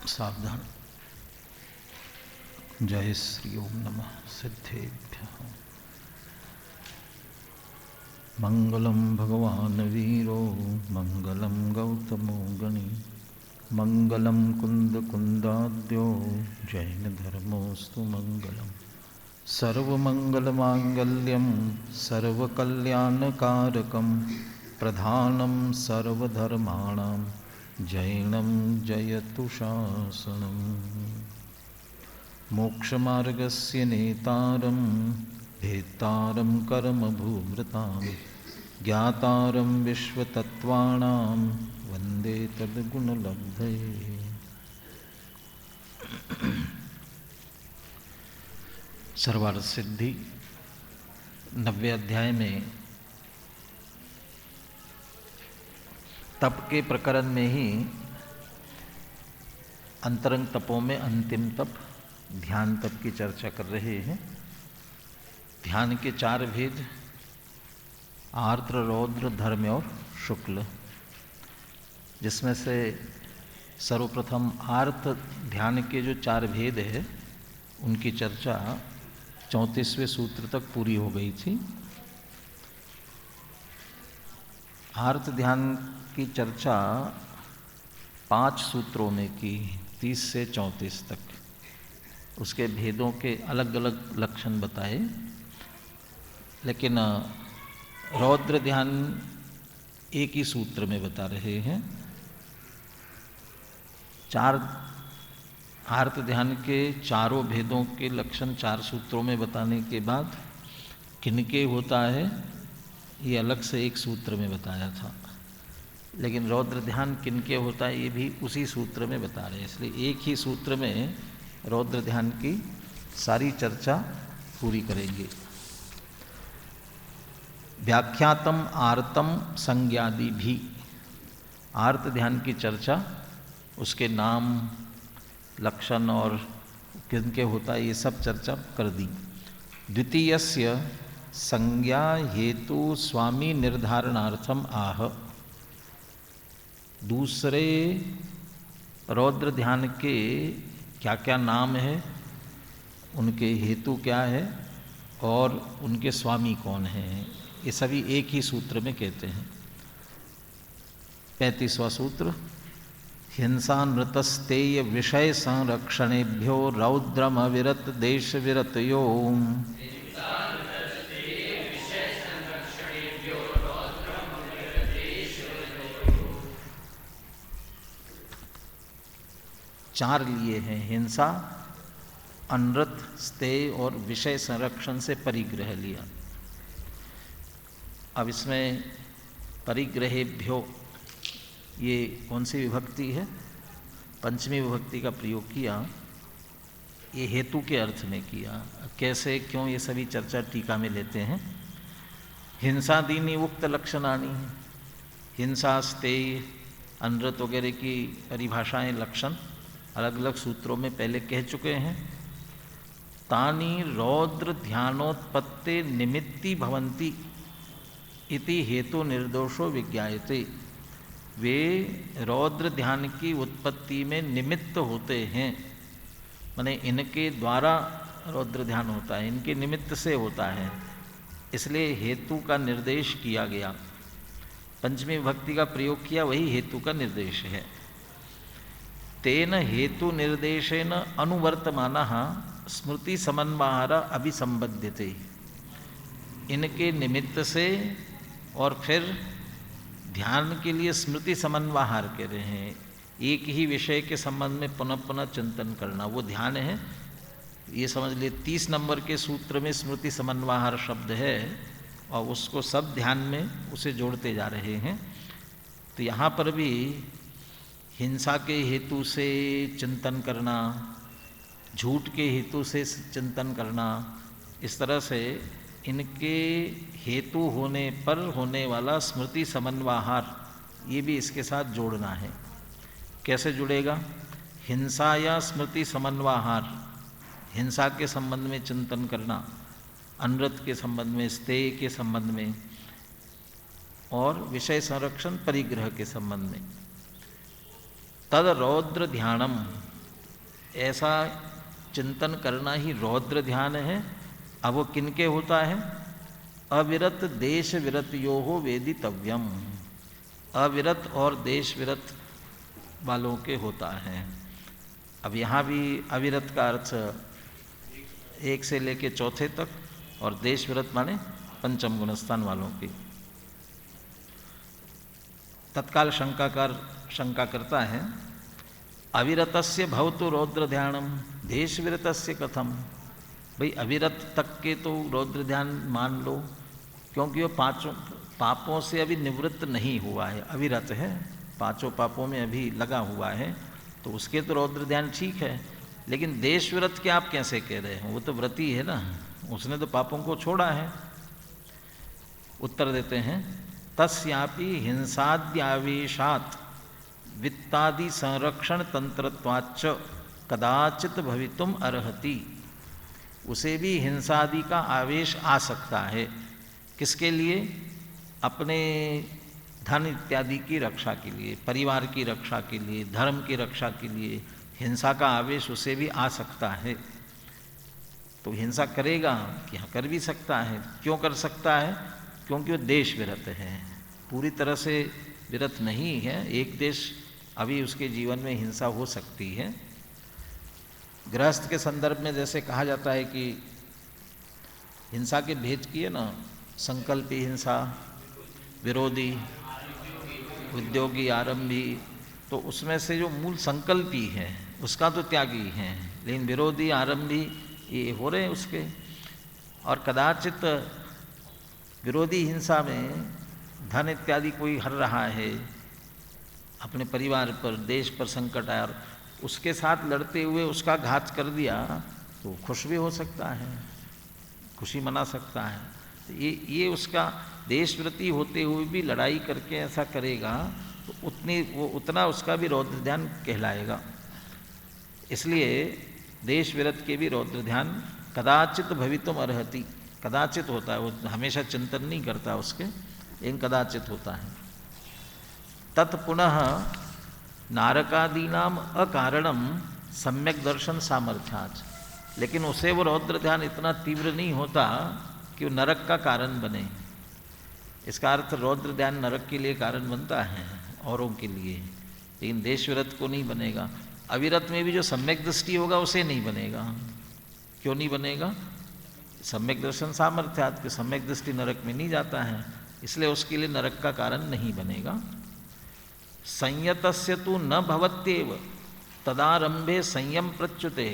सावधान। जय श्री ओम नमः सिद्धेभ्यः। मंगलम भगवान वीरो मंगलम गौतमो गणि मंगलम कुंद कुंदाद्यो जैन धर्मोस्तु मंगलम। सर्वमंगलमांगल्यं सर्वकल्याणकारकं प्रधानं सर्वधर्माणां जैनं जयतु शासनम्। मोक्षमार्गस्य नेतारं भेत्तारं कर्मभूभृतां ज्ञातारं विश्वतत्त्वानां वन्दे तद्गुणलब्धये। सर्वार्थ सिद्धि 90वें अध्याय में तप के प्रकरण में ही अंतरंग तपों में अंतिम तप ध्यान तप की चर्चा कर रहे हैं। ध्यान के 4 भेद आर्द्र, रौद्र, धर्म्य और शुक्ल, जिसमें से सर्वप्रथम आर्त ध्यान के जो 4 भेद है उनकी चर्चा 34वें सूत्र तक पूरी हो गई थी। आर्त ध्यान की चर्चा 5 सूत्रों में की, 30 से 34 तक। उसके भेदों के अलग अलग लक्षण बताए, लेकिन रौद्र ध्यान एक ही सूत्र में बता रहे हैं। 4 आर्त ध्यान के चारों भेदों के लक्षण 4 सूत्रों में बताने के बाद किनके होता है ये अलग से एक सूत्र में बताया था, लेकिन रौद्र ध्यान किनके होता है ये भी उसी सूत्र में बता रहे हैं। इसलिए एक ही सूत्र में रौद्र ध्यान की सारी चर्चा पूरी करेंगे। व्याख्यातम आर्तम संज्ञादि भी, आर्त ध्यान की चर्चा, उसके नाम, लक्षण और किनके होता है ये सब चर्चा कर दी। द्वितीयस्य संज्ञा हेतु स्वामी निर्धारणार्थम आह, दूसरे रौद्र ध्यान के क्या क्या नाम है, उनके हेतु क्या है और उनके स्वामी कौन हैं, ये सभी एक ही सूत्र में कहते हैं। 35वां सूत्र, हिंसानृतस्तेय विषय संरक्षणेभ्यो रौद्रमविरत देश विरतयो। 4 लिए हैं, हिंसा, अनृत, स्तेय और विषय संरक्षण से परिग्रह लिया। अब इसमें परिग्रहेभ्यो ये कौन सी विभक्ति है? पंचमी विभक्ति का प्रयोग किया। ये हेतु के अर्थ में किया। कैसे, क्यों, ये सभी चर्चा टीका में लेते हैं। हिंसादीनि उक्त लक्षणानि, हिंसा, स्तेय, अनृत वगैरह की परिभाषाएं, लक्षण अलग अलग सूत्रों में पहले कह चुके हैं। तानि रौद्र ध्यानोत्पत्ते निमित्ति भवन्ति इति हेतु निर्दोषो विज्ञायते, वे रौद्र ध्यान की उत्पत्ति में निमित्त होते हैं, माने इनके द्वारा रौद्र ध्यान होता है, इनके निमित्त से होता है, इसलिए हेतु का निर्देश किया गया। पंचमी विभक्ति का प्रयोग किया, वही हेतु का निर्देश है। तेन हेतु निर्देशेन अनुवर्तमानः स्मृति समन्वहार अभिसंबध्यते, इनके निमित्त से और फिर ध्यान के लिए स्मृति समन्वहार कह रहे हैं। एक ही विषय के संबंध में पुनः पुनः चिंतन करना, वो ध्यान है। ये समझ लिए 30 नंबर के सूत्र में स्मृति समन्वहार शब्द है और उसको सब ध्यान में उसे जोड़ते जा रहे हैं। तो यहाँ पर भी हिंसा के हेतु से चिंतन करना, झूठ के हेतु से चिंतन करना, इस तरह से इनके हेतु होने पर होने वाला स्मृति समन्वहार ये भी इसके साथ जोड़ना है। कैसे जुड़ेगा? हिंसा या स्मृति समन्वहार, हिंसा के संबंध में चिंतन करना, अनृत के संबंध में, स्तेय के संबंध में और विषय संरक्षण परिग्रह के संबंध में। तद रौद्र ध्यानम, ऐसा चिंतन करना ही रौद्र ध्यान है। अब वो किनके होता है? अविरत देश विरत यो हो वेदितव्यम। अविरत और देश विरत वालों के होता है। अब यहाँ भी अविरत का अर्थ 1 से लेके 4 तक, और देश विरत माने पंचम गुणस्थान वालों की। तत्काल शंकाकार शंका करता है, अविरतस्य भवतु रौद्र ध्यानम देश विरतस्य कथम। भाई अविरत तक के तो रौद्र ध्यान मान लो, क्योंकि वो 5 पापों से अभी निवृत्त नहीं हुआ है, अविरत है, 5 पापों में अभी लगा हुआ है, तो उसके तो रौद्र ध्यान ठीक है। लेकिन देश विरत के आप कैसे कह रहे हो? वो तो व्रती है ना, उसने तो पापों को छोड़ा है। उत्तर देते हैं, तस्यापि हिंसाद्यावेशात् वित्तादि संरक्षण तंत्रत्वाच्च कदाचित भवितुम अर्हति। उसे भी हिंसादि का आवेश आ सकता है। किसके लिए? अपने धन इत्यादि की रक्षा के लिए, परिवार की रक्षा के लिए, धर्म की रक्षा के लिए हिंसा का आवेश उसे भी आ सकता है। तो हिंसा करेगा कि हाँ, कर भी सकता है। क्यों कर सकता है? क्योंकि वो देश विरत है, पूरी तरह से विरत नहीं है। एक देश अभी उसके जीवन में हिंसा हो सकती है। गृहस्थ के संदर्भ में जैसे कहा जाता है कि हिंसा के भेद किए ना, संकल्पी हिंसा, विरोधी, उद्योगी, आरंभी, तो उसमें से जो मूल संकल्पी है उसका तो त्यागी है, लेकिन विरोधी, आरंभी ये हो रहे हैं उसके। और कदाचित विरोधी हिंसा में धन इत्यादि कोई हर रहा है, अपने परिवार पर, देश पर संकट आया और उसके साथ लड़ते हुए उसका घात कर दिया, तो खुश भी हो सकता है, खुशी मना सकता है। तो ये उसका देशव्रती होते हुए भी लड़ाई करके ऐसा करेगा, तो उतना उसका भी रौद्र ध्यान कहलाएगा। इसलिए देश विरत के भी रौद्र ध्यान कदाचित भवितुम अर्हति, कदाचित होता है, वो हमेशा चिंतन नहीं करता उसके, लेकिन कदाचित होता है। तत्पुनः नारकादीनाम अकारणम सम्यक दर्शन सामर्थ्याच। लेकिन उसे वो रौद्र ध्यान इतना तीव्र नहीं होता कि वो नरक का कारण बने। इसका अर्थ रौद्र ध्यान नरक के लिए कारण बनता है, औरों के लिए, लेकिन देश विरत को नहीं बनेगा। अविरत में भी जो सम्यक दृष्टि होगा उसे नहीं बनेगा। क्यों नहीं बनेगा? सम्यक दर्शन सामर्थ्यात, के सम्यक दृष्टि नरक में नहीं जाता है, इसलिए उसके लिए नरक का कारण नहीं बनेगा। संयतस्य तु न भवत्येव तदारंभे संयम प्रच्युते।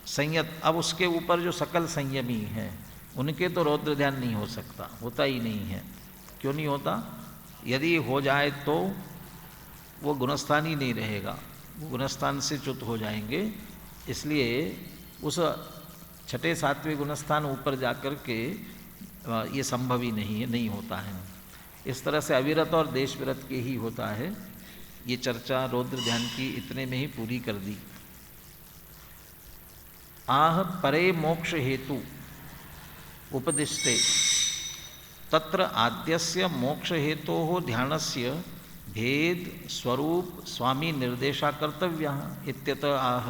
संयत, अब उसके ऊपर जो सकल संयमी हैं उनके तो रौद्र ध्यान नहीं हो सकता, होता ही नहीं है। क्यों नहीं होता? यदि हो जाए तो वो गुणस्थान ही नहीं रहेगा, वो गुणस्थान से च्युत हो जाएंगे। इसलिए उस 6, 7वें गुणस्थान ऊपर जाकर के ये संभव ही नहीं है, नहीं होता है। इस तरह से अविरत और देश विरत के ही होता है। ये चर्चा रौद्र ध्यान की इतने में ही पूरी कर दी। आह परे मोक्ष हेतु उपदिष्टे तत्र आद्यस्य मोक्ष हेतोः ध्यानस्य भेद स्वरूप स्वामी निर्देशा कर्तव्य इत्यतः आह।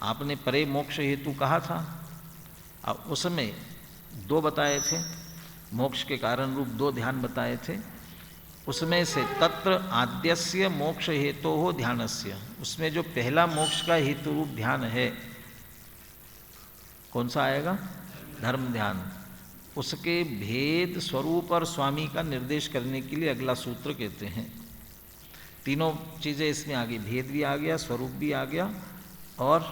आपने परे मोक्ष हेतु कहा था, अब उसमें 2 बताए थे, मोक्ष के कारण रूप 2 ध्यान बताए थे। उसमें से तत्र आद्यस्य मोक्ष हेतोः ध्यानस्य, उसमें जो पहला मोक्ष का हेतु रूप ध्यान है कौन सा आएगा? धर्म ध्यान। उसके भेद स्वरूप और स्वामी का निर्देश करने के लिए अगला सूत्र कहते हैं। तीनों चीज़ें इसमें आ गई, भेद भी आ गया, स्वरूप भी आ गया, और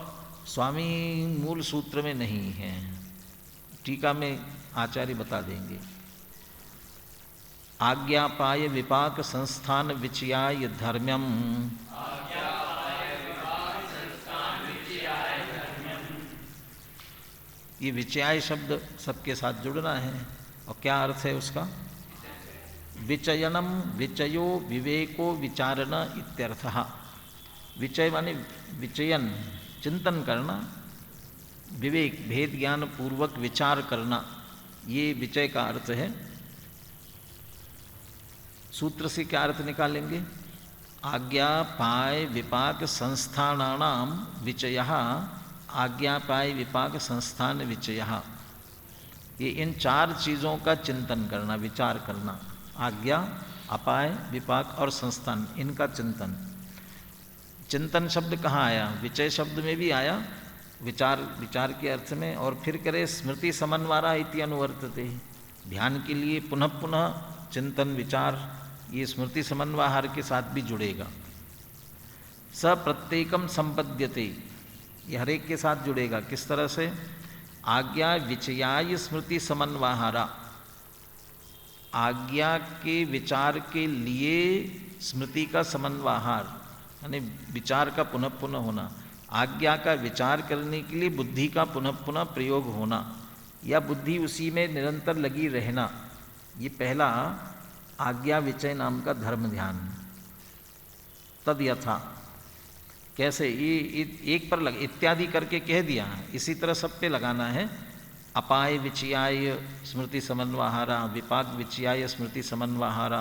स्वामी मूल सूत्र में नहीं है, टीका में आचार्य बता देंगे। आज्ञापाय विपाक संस्थान विचयाय धर्म्यम, ये विचयाय शब्द सबके साथ जुड़ना है। और क्या अर्थ है उसका? विचयनम, विचयो विवेको विचारण इत्यर्थः। विचय माने विचयन, चिंतन करना, विवेक भेद ज्ञान पूर्वक विचार करना, ये विचय का अर्थ है। सूत्र से क्या अर्थ निकालेंगे? आज्ञापाय विपाक संस्थानानाम विचयः, आज्ञापाय विपाक संस्थान विचयः, ये इन 4 चीज़ों का चिंतन करना, विचार करना। आज्ञा, अपाय, विपाक और संस्थान, इनका चिंतन। चिंतन शब्द कहाँ आया? विचय शब्द में भी आया, विचार, विचार के अर्थ में। और फिर करे स्मृति समन्वारा इति अनुवर्तते, ध्यान के लिए पुनः पुनः चिंतन विचार, ये स्मृति समन्वाहार के साथ भी जुड़ेगा। स प्रत्येकम संपद्यते, ये हर एक के साथ जुड़ेगा। किस तरह से? आज्ञा विचयाय स्मृति समन्वाहारा, आज्ञा के विचार के लिए स्मृति का समन्वाहार, यानी विचार का पुनः पुनः होना। आज्ञा का विचार करने के लिए बुद्धि का पुनः पुनः प्रयोग होना, या बुद्धि उसी में निरंतर लगी रहना, ये पहला आज्ञा विचय नाम का धर्म ध्यान। तद यथा, कैसे? ये एक पर लग इत्यादि करके कह दिया है, इसी तरह सब पे लगाना है। अपाय विचयाय स्मृति समन्वाहारा, विपाक विचयाय स्मृति समन्वाहारा,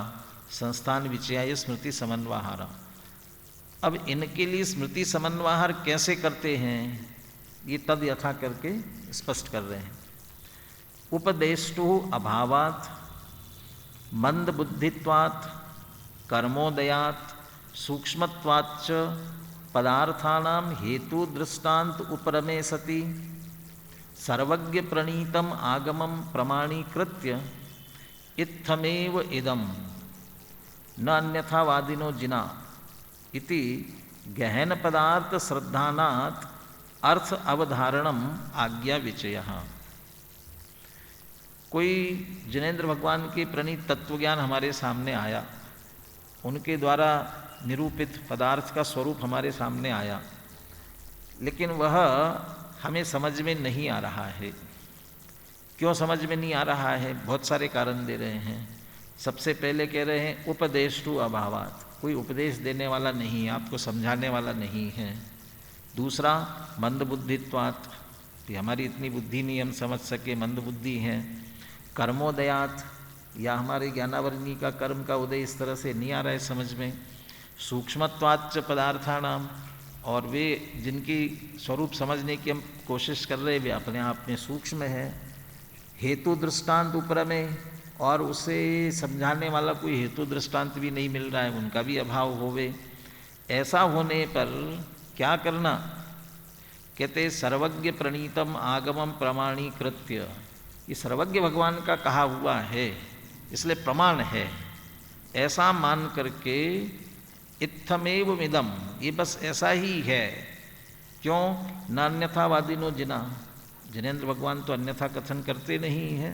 संस्थान विचयाय स्मृति समन्वाहारा। अब इनके लिए स्मृति समन्वाहार कैसे करते हैं, ये तद यथा करके स्पष्ट कर रहे हैं। उपदेष्टु अभावात्, मंद बुद्धित्वात्, कर्मोदयात्, सूक्ष्मत्वाच्च पदार्थानां हेतु दृष्टांत उपरमे सति, सर्वज्ञ प्रणीतम आगमम प्रमाणीकृत्य इत्थमेव इदम न अन्यथावादिनो जिना इति गहन पदार्थ श्रद्धानात् अर्थ अवधारणम आज्ञा विचयः। कोई जिनेन्द्र भगवान के प्रणीत तत्वज्ञान हमारे सामने आया, उनके द्वारा निरूपित पदार्थ का स्वरूप हमारे सामने आया, लेकिन वह हमें समझ में नहीं आ रहा है। क्यों समझ में नहीं आ रहा है? बहुत सारे कारण दे रहे हैं। सबसे पहले कह रहे हैं उपदेष्टु अभावात्, कोई उपदेश देने वाला नहीं है, आपको समझाने वाला नहीं है। दूसरा मंद बुद्धित्वात्, कि हमारी इतनी बुद्धि नहीं हम समझ सके, मंद बुद्धि है। कर्मोदयात्, या हमारे ज्ञानावरणी का कर्म का उदय इस तरह से नहीं आ रहा है समझ में। सूक्ष्मत्वाच्च पदार्थानाम, और वे जिनकी स्वरूप समझने की हम कोशिश कर रहे हैं वे अपने आप में सूक्ष्म है। हेतु दृष्टांत उपरमे, और उसे समझाने वाला कोई हेतु दृष्टांत भी नहीं मिल रहा है, उनका भी अभाव होवे। ऐसा होने पर क्या करना? कहते सर्वज्ञ प्रणीतम आगमम प्रमाणीकृत्य, ये सर्वज्ञ भगवान का कहा हुआ है इसलिए प्रमाण है, ऐसा मान करके इत्थमेव मिदम, ये बस ऐसा ही है। क्यों? न अन्यथावादिनो जिना, जिनेन्द्र भगवान तो अन्यथा कथन करते नहीं हैं।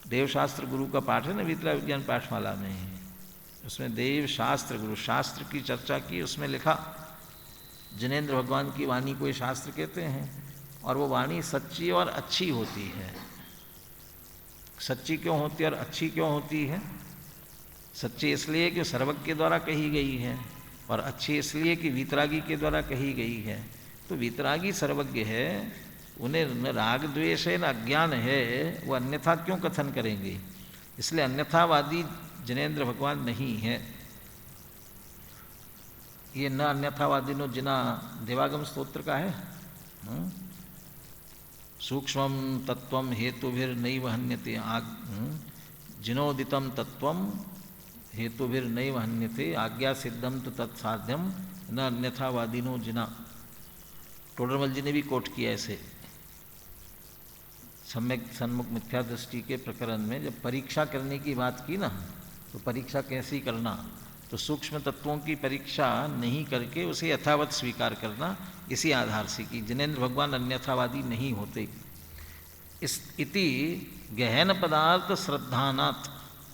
देवशास्त्र गुरु का पाठ है ना वितरा विज्ञान पाठमाला में, उसमें देव शास्त्र गुरु, शास्त्र की चर्चा की, उसमें लिखा जिनेन्द्र भगवान की वाणी को ये शास्त्र कहते हैं, और वो वाणी सच्ची और अच्छी होती है। सच्ची क्यों होती है और अच्छी क्यों होती है? सच्ची इसलिए कि सर्वज्ञ के द्वारा कही गई है, और अच्छी इसलिए कि वीतरागी के द्वारा कही गई है। तो वीतरागी सर्वज्ञ है, उन्हें न राग द्वेष है न अज्ञान है, वो अन्यथा क्यों कथन करेंगे? इसलिए अन्यथावादी जिनेन्द्र भगवान नहीं है। ये न अन्यथावादिनो जिना देवागम स्तोत्र का है। सूक्ष्मम तत्वम हेतुभिर्नैव हन्यते, जिनोदितम तत्वम हेतुभिर्नैव हन्यते, आज्ञा सिद्धम तो तत्साध्यम न अन्यथावादिनो जिना। टोडरमल जी ने भी कोट किया ऐसे, सम्यक सन्मुख मिथ्या दृष्टि के प्रकरण में जब परीक्षा करने की बात की ना, तो परीक्षा कैसी करना? तो सूक्ष्म तत्वों की परीक्षा नहीं करके उसे यथावत स्वीकार करना, इसी आधार से कि जिनेन्द्र भगवान अन्यथावादी नहीं होते। इस इति गहन पदार्थ श्रद्धानात्,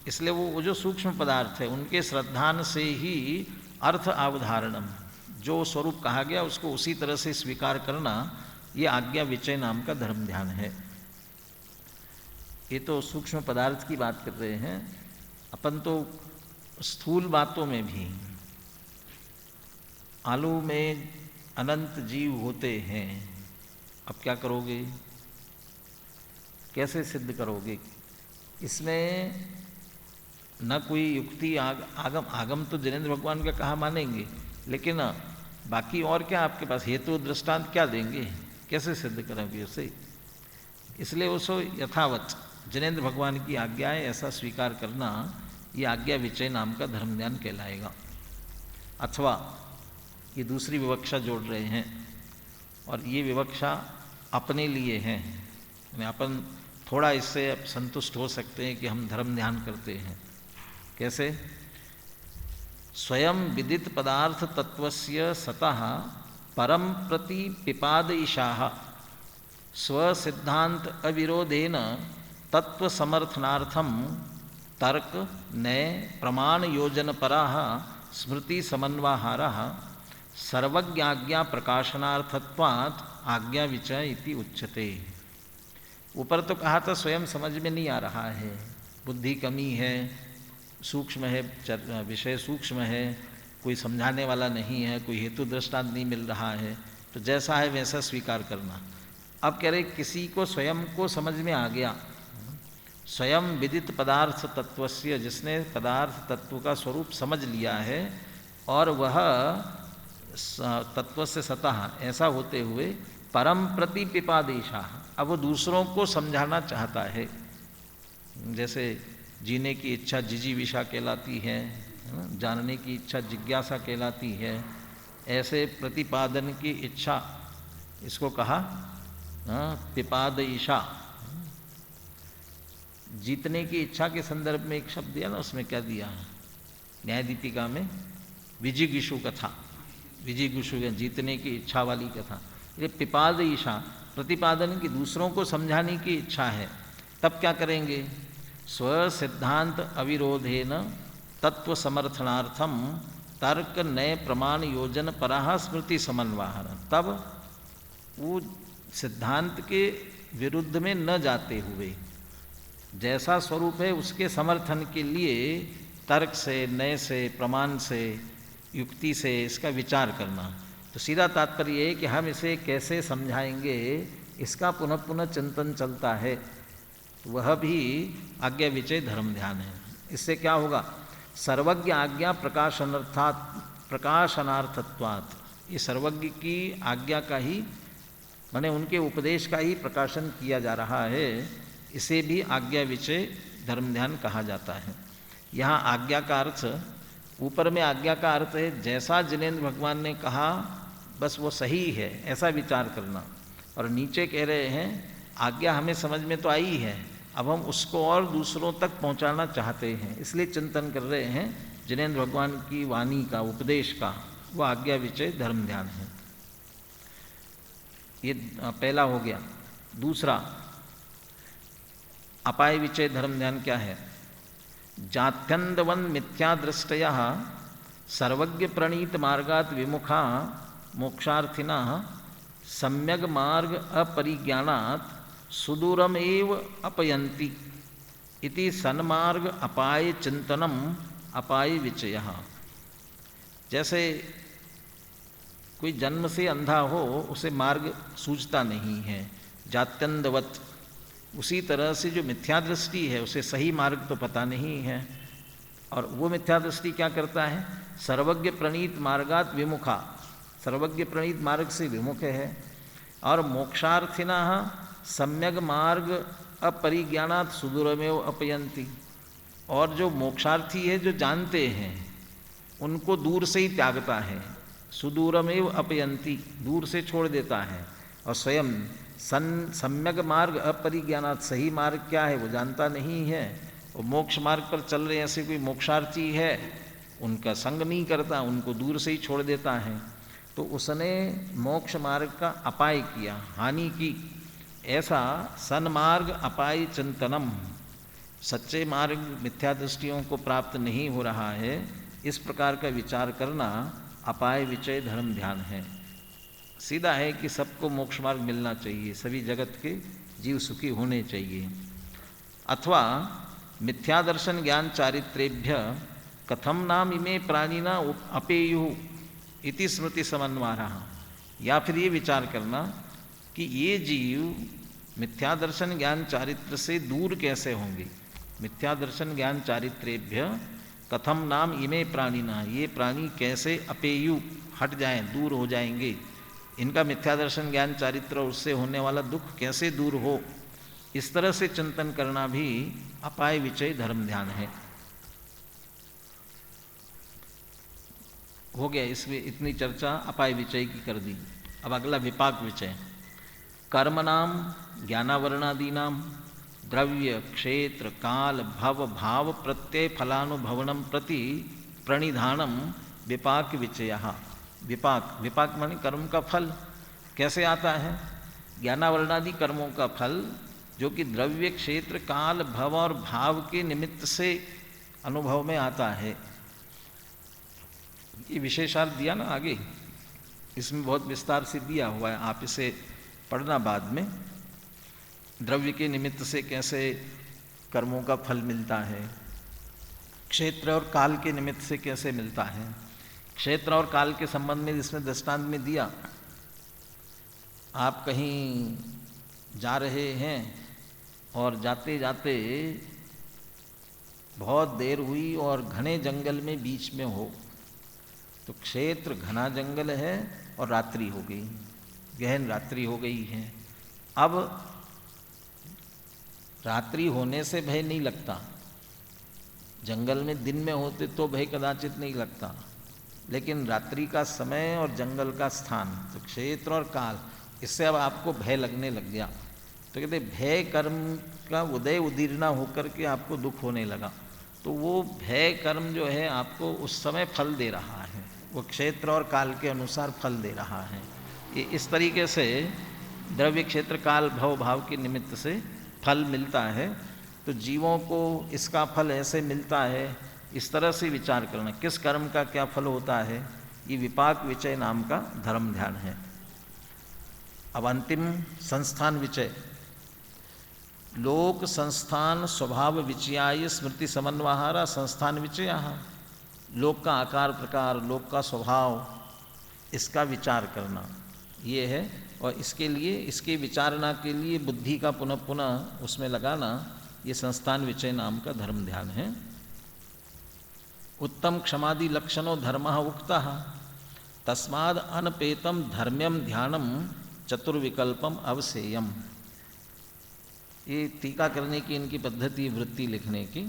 इसलिए वो जो सूक्ष्म पदार्थ है उनके श्रद्धान से ही अर्थ अवधारणम, जो स्वरूप कहा गया उसको उसी तरह से स्वीकार करना, ये आज्ञा विचय नाम का धर्म ध्यान है। ये तो सूक्ष्म पदार्थ की बात कर रहे हैं। अपन तो स्थूल बातों में भी, आलू में अनंत जीव होते हैं, अब क्या करोगे? कैसे सिद्ध करोगे? इसमें न कोई युक्ति आगम आगम तो जिनेंद्र भगवान का कहा मानेंगे, लेकिन बाकी और क्या आपके पास हेतु दृष्टांत क्या देंगे, कैसे सिद्ध करोगे उसे? इसलिए उसको यथावत जिनेंद्र भगवान की आज्ञा है ऐसा स्वीकार करना, ये आज्ञा विचय नाम का धर्म ध्यान कहलाएगा। अथवा ये दूसरी विवक्षा जोड़ रहे हैं, और ये विवक्षा अपने लिए है, अपन थोड़ा इससे अब संतुष्ट हो सकते हैं कि हम धर्म ध्यान करते हैं। कैसे? स्वयं विदित पदार्थ तत्वस्य सतः परम प्रति पिपादयिषाः स्वसिद्धांत अविरोधेन तत्व समर्थनार्थम तर्क नय प्रमाण योजन पराः स्मृति समन्वाहारः सर्वज्ञाज्ञा प्रकाशनार्थत्वात् आज्ञा विचय इति उच्यते। ऊपर तो कहा था स्वयं समझ में नहीं आ रहा है, बुद्धि कमी है, सूक्ष्म है, विषय सूक्ष्म है, कोई समझाने वाला नहीं है, कोई हेतु दृष्टांत नहीं मिल रहा है, तो जैसा है वैसा स्वीकार करना। अब कह रहे किसी को स्वयं को समझ में आ गया, स्वयं विदित पदार्थ तत्वस्य, जिसने पदार्थ तत्व का स्वरूप समझ लिया है, और वह तत्व से सतः ऐसा होते हुए परम प्रति पिपादेशा, अब वो दूसरों को समझाना चाहता है। जैसे जीने की इच्छा जिजीविषा कहलाती है, जानने की इच्छा जिज्ञासा कहलाती है, ऐसे प्रतिपादन की इच्छा इसको कहा पिपादयिषा। जीतने की इच्छा के संदर्भ में एक शब्द दिया ना, उसमें क्या दिया न्याय दीपिका में? विजिगीषु कथा, विजिगीषु जीतने की इच्छा वाली कथा। ये पिपादयिषा प्रतिपादन की, दूसरों को समझाने की इच्छा है, तब क्या करेंगे? स्व सिद्धांत अविरोधेन तत्व समर्थनार्थम तर्क नय प्रमाण योजन पराः स्मृति समन्वाहन, तब वो सिद्धांत के विरुद्ध में न जाते हुए जैसा स्वरूप है उसके समर्थन के लिए तर्क से, नय से, प्रमाण से, युक्ति से इसका विचार करना। तो सीधा तात्पर्य है कि हम इसे कैसे समझाएंगे, इसका पुनः पुनः चिंतन चलता है, तो वह भी आज्ञा विचय धर्म ध्यान है। इससे क्या होगा? सर्वज्ञ आज्ञा प्रकाशनार्थत्वात्, ये सर्वज्ञ की आज्ञा का ही, माने उनके उपदेश का ही प्रकाशन किया जा रहा है, इसे भी आज्ञा विचय धर्म ध्यान कहा जाता है। यहाँ आज्ञा का अर्थ, ऊपर में आज्ञा का अर्थ है जैसा जिनेंद्र भगवान ने कहा बस वो सही है ऐसा विचार करना, और नीचे कह रहे हैं आज्ञा हमें समझ में तो आई है, अब हम उसको और दूसरों तक पहुंचाना चाहते हैं, इसलिए चिंतन कर रहे हैं जिनेंद्र भगवान की वाणी का, उपदेश का, वो आज्ञा विचय धर्म ध्यान है। ये पहला हो गया। दूसरा अपाय विचय धर्म ध्यान क्या है? जात्यंतवन मिथ्या दृष्टया सर्वज्ञ प्रणीत मार्गात विमुखा मोक्षार्थिना सम्यक मार्ग अपरिज्ञानात् सुदूरमेव अपयन्ति इति सन्मार्ग अपाय चिंतनम अपाय विचय। जैसे कोई जन्म से अंधा हो, उसे मार्ग सूझता नहीं है, जात्यंतवत, उसी तरह से जो मिथ्या दृष्टि है उसे सही मार्ग तो पता नहीं है, और वो मिथ्या दृष्टि क्या करता है? सर्वज्ञ प्रणीत मार्गात विमुखा, सर्वज्ञ प्रणीत मार्ग से विमुख है, और मोक्षार्थिना सम्यक मार्ग अपरिज्ञानात् सुदूरमेव अपयन्ति, और जो मोक्षार्थी है, जो जानते हैं, उनको दूर से ही त्यागता है, सुदूरमेव अपयन्ति, दूर से छोड़ देता है, और स्वयं सम्यक मार्ग अपरिज्ञानात्, सही मार्ग क्या है वो जानता नहीं है, और मोक्ष मार्ग पर चल रहे ऐसे कोई मोक्षार्थी है, उनका संग नहीं करता, उनको दूर से ही छोड़ देता है, तो उसने मोक्ष मार्ग का अपाय किया, हानि की। ऐसा सन्मार्ग अपाय चिंतनम, सच्चे मार्ग मिथ्या दृष्टियों को प्राप्त नहीं हो रहा है, इस प्रकार का विचार करना अपाय विचय धर्म ध्यान है। सीधा है कि सबको मोक्ष मार्ग मिलना चाहिए, सभी जगत के जीव सुखी होने चाहिए। अथवा मिथ्या दर्शन ज्ञान चारित्रेभ्य कथम नाम इमे प्राणिना अपेयु इति स्मृति समन्वारः, या फिर ये विचार करना कि ये जीव मिथ्या दर्शन ज्ञान चारित्र से दूर कैसे होंगे, मिथ्या दर्शन ज्ञान चारित्रेभ्य कथम नाम इमे प्राणिना, ये प्राणी कैसे अपेयु हट जाएं, दूर हो जाएंगे, इनका मिथ्या दर्शन ज्ञान चारित्र उससे होने वाला दुख कैसे दूर हो, इस तरह से चिंतन करना भी अपाय विचय धर्म ध्यान है। हो गया, इसमें इतनी चर्चा अपाय विचय की कर दी। अब अगला विपाक विचय। कर्मणाम ज्ञानावरणादीनाम द्रव्य क्षेत्र काल भव भाव प्रत्यय फलानुभवनम प्रति प्रणिधानम विपाक विचय। विपाक, विपाक माने कर्म का फल कैसे आता है, ज्ञानावरणादि कर्मों का फल जो कि द्रव्य क्षेत्र काल भव और भाव के निमित्त से अनुभव में आता है। ये विशेषार्थ दिया ना आगे, इसमें बहुत विस्तार से दिया हुआ है, आप इसे पढ़ना बाद में। द्रव्य के निमित्त से कैसे कर्मों का फल मिलता है, क्षेत्र और काल के निमित्त से कैसे मिलता है। क्षेत्र और काल के संबंध में इसमें दृष्टांत में दिया, आप कहीं जा रहे हैं और जाते जाते बहुत देर हुई और घने जंगल में बीच में हो, तो क्षेत्र घना जंगल है और रात्रि हो गई, गहन रात्रि हो गई है। अब रात्रि होने से भय नहीं लगता, जंगल में दिन में होते तो भय कदाचित नहीं लगता, लेकिन रात्रि का समय और जंगल का स्थान, तो क्षेत्र और काल, इससे अब आपको भय लगने लग गया। तो कहते भय कर्म का उदय उदीर्णा होकर के आपको दुख होने लगा, तो वो भय कर्म जो है आपको उस समय फल दे रहा है, वो क्षेत्र और काल के अनुसार फल दे रहा है। ये इस तरीके से द्रव्य क्षेत्र काल भव भाव के निमित्त से फल मिलता है। तो जीवों को इसका फल ऐसे मिलता है, इस तरह से विचार करना, किस कर्म का क्या फल होता है, ये विपाक विचय नाम का धर्म ध्यान है। अब अंतिम संस्थान विचय। लोक संस्थान स्वभाव विचयाय स्मृति समन्वहारा संस्थान विचया। लोक का आकार प्रकार, लोक का स्वभाव, इसका विचार करना ये है, और इसके लिए, इसके विचारना के लिए बुद्धि का पुनः पुनः उसमें लगाना, ये संस्थान विचय नाम का धर्म ध्यान है। उत्तम क्षमादि लक्षणों धर्म उक्ता तस्माद अनपेतम धर्म्यम ध्यानम चतुर्विकल्पम अवसेयम। ये टीका करने की इनकी पद्धति, वृत्ति लिखने की।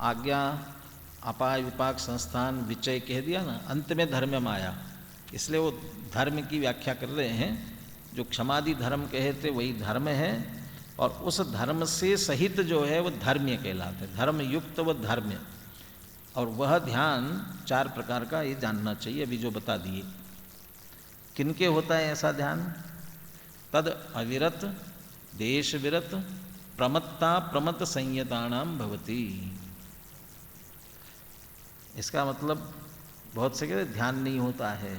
आज्ञा, अपाय, विपाक, संस्थान, विचय कह दिया ना, अंत में धर्म्यम आया, इसलिए वो धर्म की व्याख्या कर रहे हैं। जो क्षमादि धर्म कहे थे वही धर्म है, और उस धर्म से सहित जो है वो धर्म्य कहलाते, धर्म युक्त वो धर्म्य। और वह ध्यान 4 प्रकार का ये जानना चाहिए, अभी जो बता दिए। किनके होता है ऐसा ध्यान? तद अविरत देश विरत प्रमत्ता प्रमत संयतानाम भवती। इसका मतलब बहुत से कहते ध्यान नहीं होता है,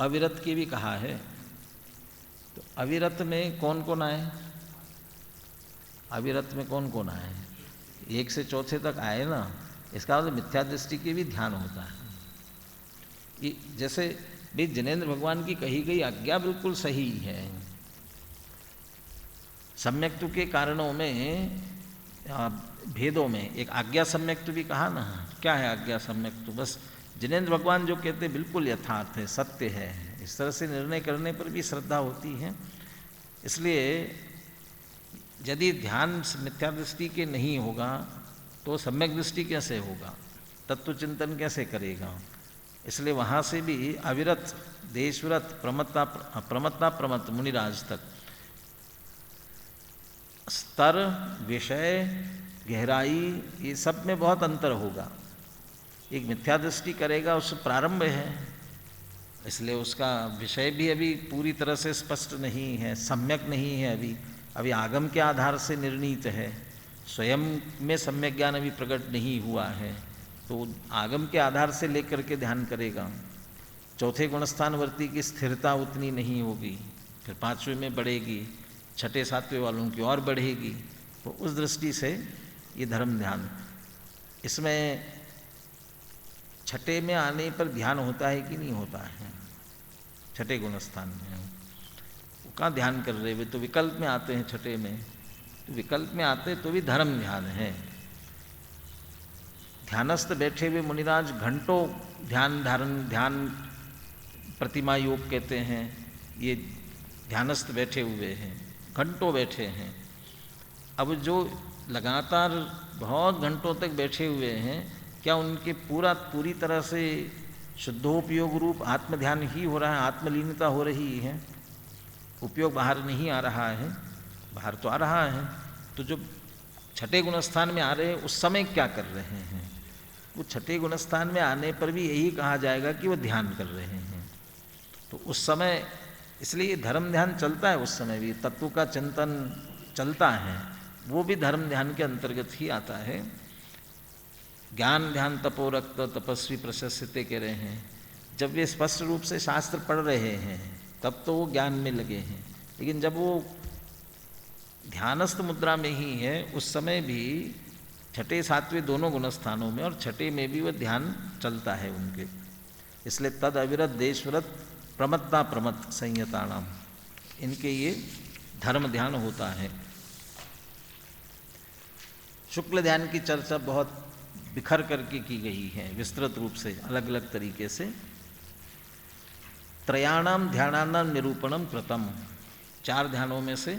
अविरत की भी कहा है। तो अविरत में कौन कौन आए? अविरत में कौन कौन आए? 1 से 4 तक आए ना, इसका मतलब मिथ्या दृष्टि के भी ध्यान होता है। ये जैसे भी जिनेंद्र भगवान की कही गई आज्ञा बिल्कुल सही है। सम्यक्तु के कारणों में, भेदों में एक आज्ञा सम्यक्तु भी कहा ना। क्या है आज्ञा सम्यक्तु? बस जिनेंद्र भगवान जो कहते बिल्कुल यथार्थ है, सत्य है, इस तरह से निर्णय करने पर भी श्रद्धा होती है। इसलिए यदि ध्यान मिथ्या दृष्टि के नहीं होगा तो सम्यक दृष्टि कैसे होगा, तत्व चिंतन कैसे करेगा? इसलिए वहाँ से भी अविरत, देशव्रत, प्रमत्ता प्रमत मुनिराज तक स्तर, विषय, गहराई, ये सब में बहुत अंतर होगा। एक मिथ्या दृष्टि करेगा, उस प्रारंभ है, इसलिए उसका विषय भी अभी पूरी तरह से स्पष्ट नहीं है, सम्यक नहीं है, अभी आगम के आधार से निर्णीत है, स्वयं में सम्यक ज्ञान अभी प्रकट नहीं हुआ है, तो आगम के आधार से लेकर के ध्यान करेगा। चौथे गुणस्थानवर्ती की स्थिरता उतनी नहीं होगी, फिर 5वें में बढ़ेगी, 6ठे 7वें वालों की और बढ़ेगी। तो उस दृष्टि से ये धर्म ध्यान, इसमें 6ठे में आने पर ध्यान होता है कि नहीं होता है? 6ठे गुणस्थान में वो कहाँ ध्यान कर रहे? वे तो विकल्प में आते हैं 6ठे में, तो विकल्प में आते तो भी धर्म ध्यान है। ध्यानस्थ बैठे हुए मुनिराज घंटों ध्यान धारण, ध्यान प्रतिमा योग कहते हैं, ये ध्यानस्थ बैठे हुए हैं, घंटों बैठे हैं। अब जो लगातार बहुत घंटों तक बैठे हुए हैं, क्या उनके पूरी तरह से शुद्धोपयोग रूप आत्मध्यान ही हो रहा है, आत्मलीनता हो रही है? उपयोग बाहर नहीं आ रहा है? बाहर तो आ रहा है। तो जो छठे गुणस्थान में आ रहे हैं उस समय क्या कर रहे हैं? वो छठे गुणस्थान में आने पर भी यही कहा जाएगा कि वो ध्यान कर रहे हैं। तो उस समय इसलिए धर्म ध्यान चलता है, उस समय भी तत्व का चिंतन चलता है, वो भी धर्म ध्यान के अंतर्गत ही आता है। ज्ञान ध्यान तपोरक्त तपस्वी प्रशस्यते कह रहे हैं। जब वे स्पष्ट रूप से शास्त्र पढ़ रहे हैं तब तो वो ज्ञान में लगे हैं, लेकिन जब वो ध्यानस्थ मुद्रा में ही है उस समय भी छठे सातवें दोनों गुणस्थानों में और छठे में भी वह ध्यान चलता है उनके। इसलिए तद अविरत देशव्रत प्रमत्ता प्रमत्त संयताणाम, इनके ये धर्म ध्यान होता है। शुक्ल ध्यान की चर्चा बहुत बिखर करके की गई है, विस्तृत रूप से अलग अलग तरीके से। त्रयाणाम ध्यानानाम निरूपणम कृतम, 4 ध्यानों में से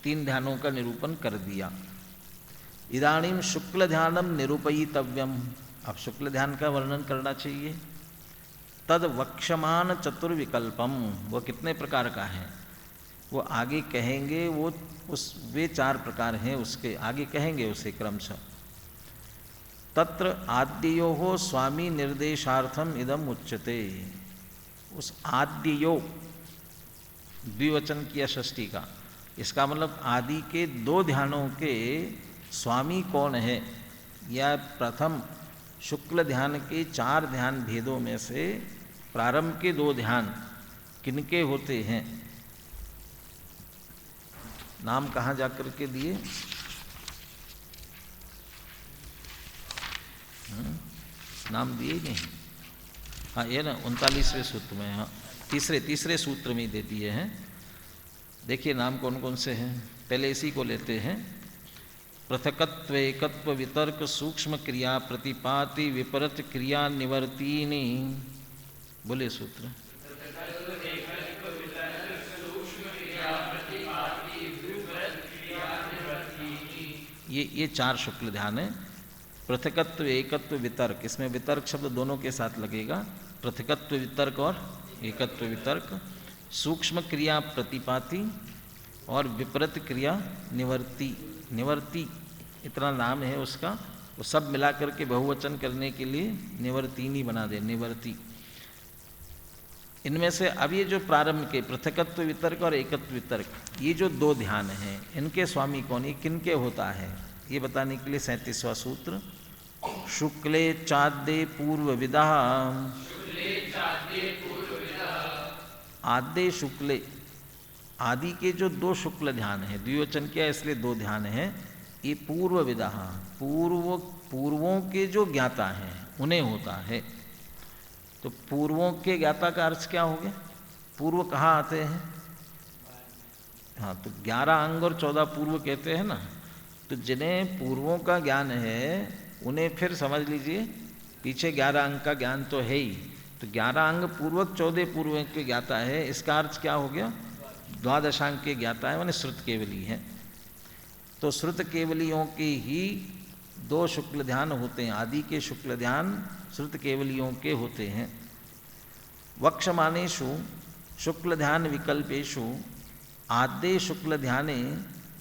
3 ध्यानों का निरूपण कर दिया। इदानीम शुक्ल ध्यानम निरूपयितव्यम, अब शुक्ल ध्यान का वर्णन करना चाहिए। तद वक्षमान चतुर्विकल्पम, वो कितने प्रकार का है वो आगे कहेंगे। वे 4 प्रकार हैं, उसके आगे कहेंगे उसे क्रमशः। तत्र आद्यो स्वामी निर्देशार्थम इदम उच्यते, उस आद्यो द्विवचन किया षष्ठी का, इसका मतलब आदि के 2 ध्यानों के स्वामी कौन है, या प्रथम शुक्ल ध्यान के 4 ध्यान भेदों में से प्रारंभ के 2 ध्यान किनके होते हैं। नाम कहाँ जाकर के दिए? नाम दिए नहीं? हाँ ये ना 39वें सूत्र में, हाँ तीसरे सूत्र में दे दिए हैं। देखिए नाम कौन कौन से हैं, पहले इसी को लेते हैं। पृथकत्व एकत्व वितर्क सूक्ष्म क्रिया प्रतिपाति विपरीत क्रिया निवर्तीनी, बोले सूत्र। ये 4 शुक्ल ध्यान है। पृथकत्व एकत्व वितर्क, इसमें वितर्क शब्द दोनों के साथ लगेगा, पृथकत्व वितर्क और एकत्व वितर्क। सूक्ष्म क्रिया प्रतिपाति और विपरीत क्रिया निवर्ती, इतना नाम है उसका। वो सब मिला करके बहुवचन करने के लिए निवर्तीनी बना दे, निवर्ती। इनमें से अब ये जो प्रारंभ के पृथकत्व वितर्क और एकत्व वितर्क, ये जो 2 ध्यान हैं, इनके स्वामी कौन, ये किनके होता है, ये बताने के लिए 37वां सूत्र। शुक्ले चाद्ये पूर्व विदा, आद्य शुक्ले, आदि के जो 2 शुक्ल ध्यान है, द्विवचन किया इसलिए 2 ध्यान है, ये पूर्व विदा, पूर्वों के जो ज्ञाता हैं उन्हें होता है। तो पूर्वों के ज्ञाता का अर्थ क्या हो गया? पूर्व कहाँ आते हैं? हाँ, तो 11 अंग और 14 पूर्व कहते हैं ना। तो जिन्हें पूर्वों का ज्ञान है उन्हें फिर समझ लीजिए पीछे 11 अंग का ज्ञान तो है ही, तो 11 अंग पूर्वक 14 पूर्व के ज्ञाता है। इसका अर्थ क्या हो गया? 12 अंग के ज्ञाता है, माने श्रुत केवली है। तो श्रुत केवलियों के ही 2 शुक्ल ध्यान होते हैं, आदि के शुक्ल ध्यान श्रुत केवलियों के होते हैं। वक्षमानेषु शुक्ल ध्यान विकल्पेषु आद्ये शुक्ल ध्याने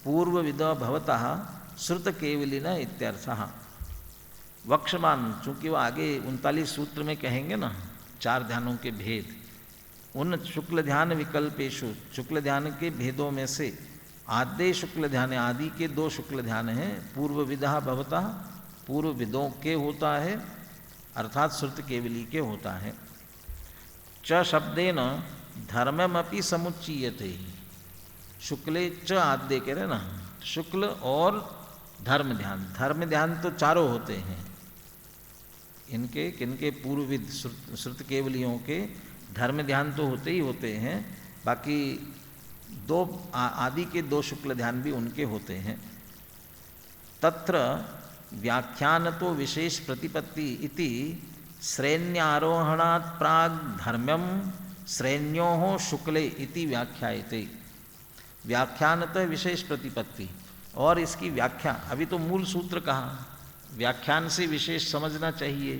पूर्वविद भवतः श्रुत केवलिना इत्यर्थः। वक्षमान, चूंकि वो आगे 39 सूत्र में कहेंगे ना 4 ध्यानों के भेद, उन शुक्ल ध्यान विकल्पेषु, शुक्ल ध्यान के भेदों में से आद्य शुक्ल ध्यान, आदि के 2 शुक्ल ध्यान हैं, पूर्व विदा भवतः, पूर्व विदों के होता है, अर्थात श्रुत केवली के होता है। च शब्देन धर्ममपि समुच्चीयते, शुक्ले च आद्य कह रहे ना, शुक्ल और धर्म ध्यान, धर्म ध्यान तो 4 होते हैं इनके, किनके? पूर्वविद श्रुत केवलियों के धर्म ध्यान तो होते ही होते हैं, बाकी 2 आदि के 2 शुक्ल ध्यान भी उनके होते हैं। तत्र व्याख्यान तो विशेष प्रतिपत्ति इति श्रेण्यारोहणात् प्राग धर्म्यम श्रेण्योः शुक्ले इति व्याख्यायते। व्याख्यानतः विशेष प्रतिपत्ति, और इसकी व्याख्या, अभी तो मूल सूत्र कहा व्याख्यान से विशेष समझना चाहिए,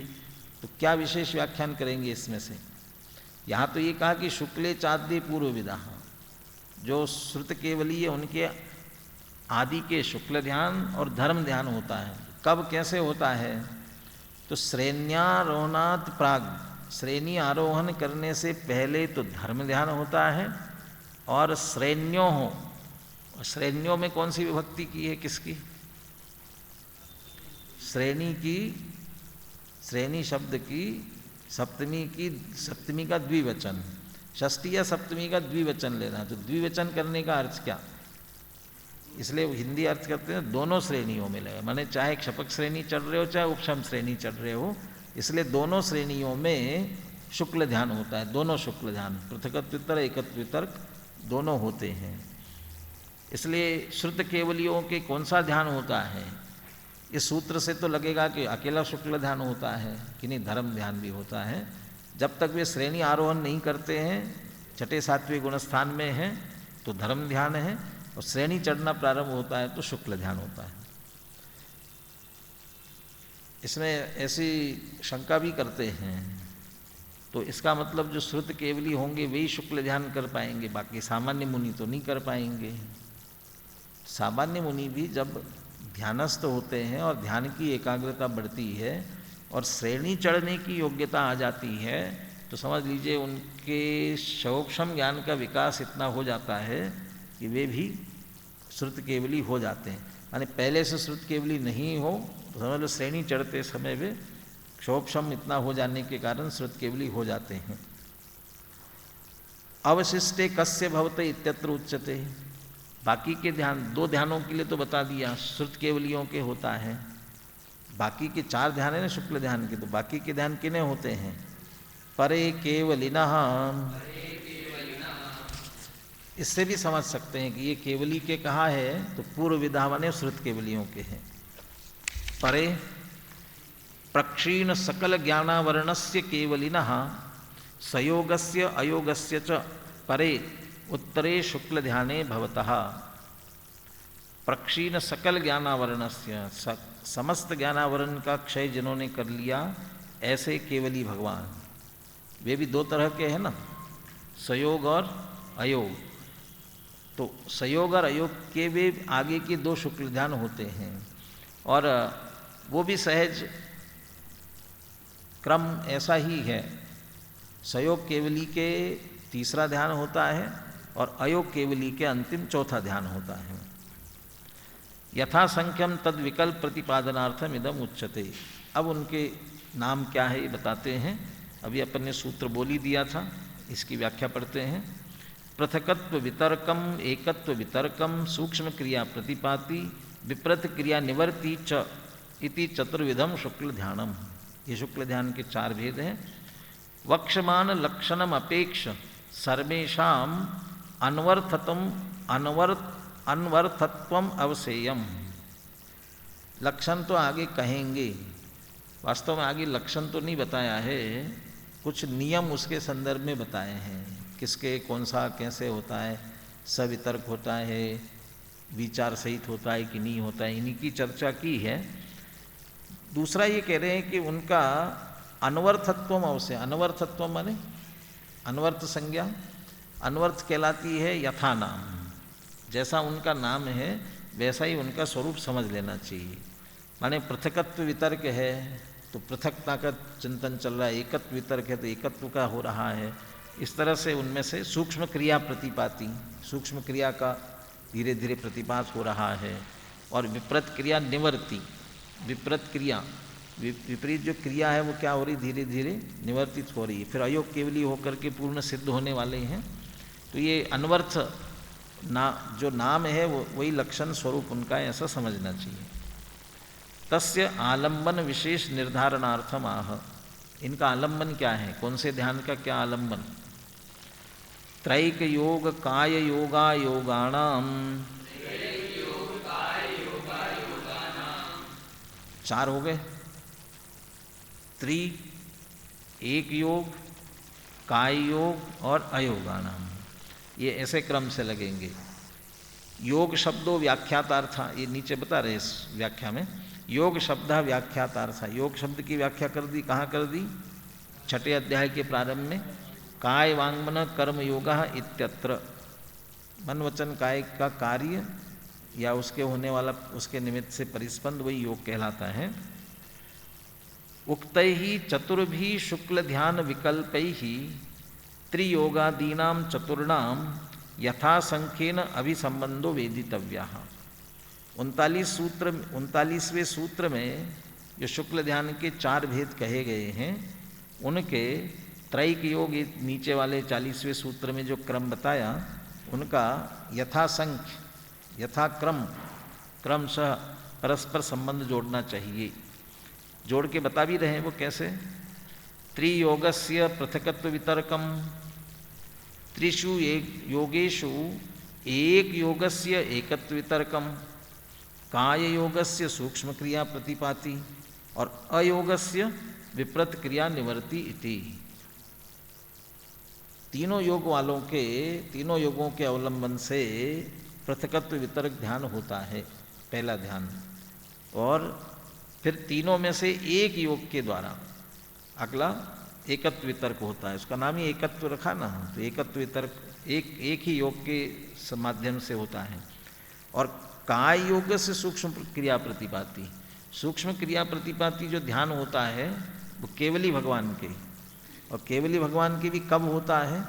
तो क्या विशेष व्याख्यान करेंगे इसमें से? यहाँ तो ये कहा कि शुक्ले चाद्य पूर्व विदा, जो श्रुत केवलीय उनके आदि के शुक्ल ध्यान और धर्म ध्यान होता है। कब कैसे होता है? तो श्रेण्यारोहणात् प्राग, श्रेणी आरोहण करने से पहले तो धर्म ध्यान होता है, और श्रेण्यों हो, श्रेण्यों में कौन सी विभक्ति की है, किसकी? श्रेणी की, श्रेणी शब्द की सप्तमी का द्विवचन, षष्ठी या सप्तमी का द्विवचन लेना। तो द्विवचन करने का अर्थ क्या? इसलिए हिंदी अर्थ करते हैं दोनों श्रेणियों में लगे, माने चाहे क्षपक श्रेणी चढ़ रहे हो चाहे उपशम श्रेणी चढ़ रहे हो, इसलिए दोनों श्रेणियों में शुक्ल ध्यान होता है। दोनों शुक्ल ध्यान, पृथकत्व वितर्क एकत्व वितर्क दोनों होते हैं। इसलिए श्रुत केवलियों के कौन सा ध्यान होता है? इस सूत्र से तो लगेगा कि अकेला शुक्ल ध्यान होता है, कि नहीं, धर्म ध्यान भी होता है। जब तक वे श्रेणी आरोहण नहीं करते हैं, छठे सातवें गुणस्थान में हैं, तो धर्म ध्यान है, और श्रेणी चढ़ना प्रारंभ होता है तो शुक्ल ध्यान होता है। इसमें ऐसी शंका भी करते हैं, तो इसका मतलब जो श्रुत केवली होंगे वही शुक्ल ध्यान कर पाएंगे, बाकी सामान्य मुनि तो नहीं कर पाएंगे। सामान्य मुनि भी जब ध्यानस्थ होते हैं और ध्यान की एकाग्रता बढ़ती है और श्रेणी चढ़ने की योग्यता आ जाती है, तो समझ लीजिए उनके सूक्ष्म ज्ञान का विकास इतना हो जाता है कि वे भी श्रुत केवली हो जाते हैं। माने पहले से श्रुत केवली नहीं हो तो समझ लो श्रेणी चढ़ते समय वे सूक्ष्म इतना हो जाने के कारण श्रुत केवली हो जाते हैं। अवशिष्टे कस्य भवते इत्यत्र उच्यते। बाकी के ध्यान, दो ध्यानों के लिए तो बता दिया श्रुत केवलियों के होता है, बाकी के चार ध्यान है ना शुक्ल ध्यान के, तो बाकी के ध्यान किन्हें होते हैं? परे केवलिनः। इससे भी समझ सकते हैं कि ये केवली के कहा है, तो पूर्व विधा माने श्रुत केवलियों के हैं। परे प्रक्षीण सकल ज्ञानावरणस्य केवलिनः संयोगस्य अयोगस्य च परे उत्तरे शुक्ल ध्याने भवतः। प्रक्षीण सकल ज्ञानावरणस्य, समस्त ज्ञानावरण का क्षय जिन्होंने कर लिया, ऐसे केवली भगवान। वे भी दो तरह के हैं ना, संयोग और अयोग। तो संयोग और अयोग के वे आगे के दो शुक्ल ध्यान होते हैं, और वो भी सहज क्रम ऐसा ही है। संयोग केवली के तीसरा ध्यान होता है और अयोग केवली के अंतिम चौथा ध्यान होता है। यथा संख्यम तद विकल्प प्रतिपादनार्थम इदम उच्यते। अब उनके नाम क्या है ये बताते हैं। अभी अपन ने सूत्र बोल ही दिया था, इसकी व्याख्या पढ़ते हैं। पृथकत्व वितर्कम एकत्व वितर्कम सूक्ष्म क्रिया प्रतिपाति विप्रत क्रिया निवर्ति च इति चतुर्विधम शुक्ल ध्यानम। ये शुक्ल ध्यान के चार भेद हैं। वक्षमान लक्षणम अपेक्ष सर्वेषाम अनवर्थत्वम अवसेयम। लक्षण तो आगे कहेंगे, वास्तव में आगे लक्षण तो नहीं बताया है, कुछ नियम उसके संदर्भ में बताए हैं। किसके कौन सा कैसे होता है, सवितर्क होता है, विचार सहित होता है कि नहीं होता है, इन्हीं की चर्चा की है। दूसरा ये कह रहे हैं कि उनका अनवर्थत्वम अवश्य। अनवर्थत्व माने अनवर्थ संज्ञा, अनवर्थ कहलाती है यथा नाम। जैसा उनका नाम है वैसा ही उनका स्वरूप समझ लेना चाहिए। माने पृथकत्व वितर्क है तो पृथकता का चिंतन चल रहा है, एकत्व वितर्क है तो एकत्व का हो रहा है। इस तरह से उनमें से सूक्ष्म क्रिया प्रतिपाती, सूक्ष्म क्रिया का धीरे धीरे प्रतिपात हो रहा है। और विपरीत क्रिया निवर्ती, विपरीत क्रिया, विपरीत जो क्रिया है वो क्या हो रही, धीरे धीरे निवर्तित हो रही है। फिर अयोग केवली होकर के पूर्ण सिद्ध होने वाले हैं। तो ये अनवर्थ जो नाम है वो वही लक्षण स्वरूप उनका है, ऐसा समझना चाहिए। तस्य आलंबन विशेष निर्धारणार्थम आह। इनका आलंबन क्या है, कौन से ध्यान का क्या आलंबन? त्रैक योग काय योगा योगाणाम 4 हो गए। त्रि एक योग, काय योग और अयोगानाम, ये ऐसे क्रम से लगेंगे। योग शब्दों व्याख्यातार्था, ये नीचे बता रहे इस व्याख्या में, योग शब्द व्याख्यातार्था, योग शब्द की व्याख्या कर दी, कहाँ कर दी? 6 अध्याय के प्रारंभ में। काय वांगमन कर्म योगा इत्यत्र, मन वचन काय का कार्य या उसके होने वाला, उसके निमित्त से परिस्पंद, वही योग कहलाता है। उक्तै ही चतुर्भी शुक्ल ध्यान विकल्पै ही त्रियोगादीनाम चतुर्णाम यथा संख्येन अभिसंबंधो वेदितव्या। 39वें सूत्र में जो शुक्ल ध्यान के 4 भेद कहे गए हैं, उनके त्रैक योग, नीचे वाले 40वें सूत्र में जो क्रम बताया, उनका यथासंख्य, यथाक्रम, क्रमशः परस्पर संबंध जोड़ना चाहिए। जोड़ के बता भी रहे हैं वो कैसे। त्रियोगस्य पृथकत्व वितर्कम, त्रिषु योगेषु एक योगस्य एकत्व वितर्कम, काय योगस्य सूक्ष्म क्रिया प्रतिपाति और अयोगस्य विप्रत क्रिया निवर्ति इति। तीनों योग वालों के, तीनों योगों के अवलंबन से पृथकत्व वितर्क ध्यान होता है, पहला ध्यान। और फिर तीनों में से एक योग के द्वारा अगला एकत्व वितर्क होता है, उसका नाम ही एकत्व रखा ना, तो एकत्व वितर्क एक ही योग के माध्यम से होता है। और काय योग से सूक्ष्म क्रिया प्रतिपाति, सूक्ष्म क्रिया प्रतिपाति जो ध्यान होता है वो केवली भगवान के, और केवली भगवान के भी कब होता है?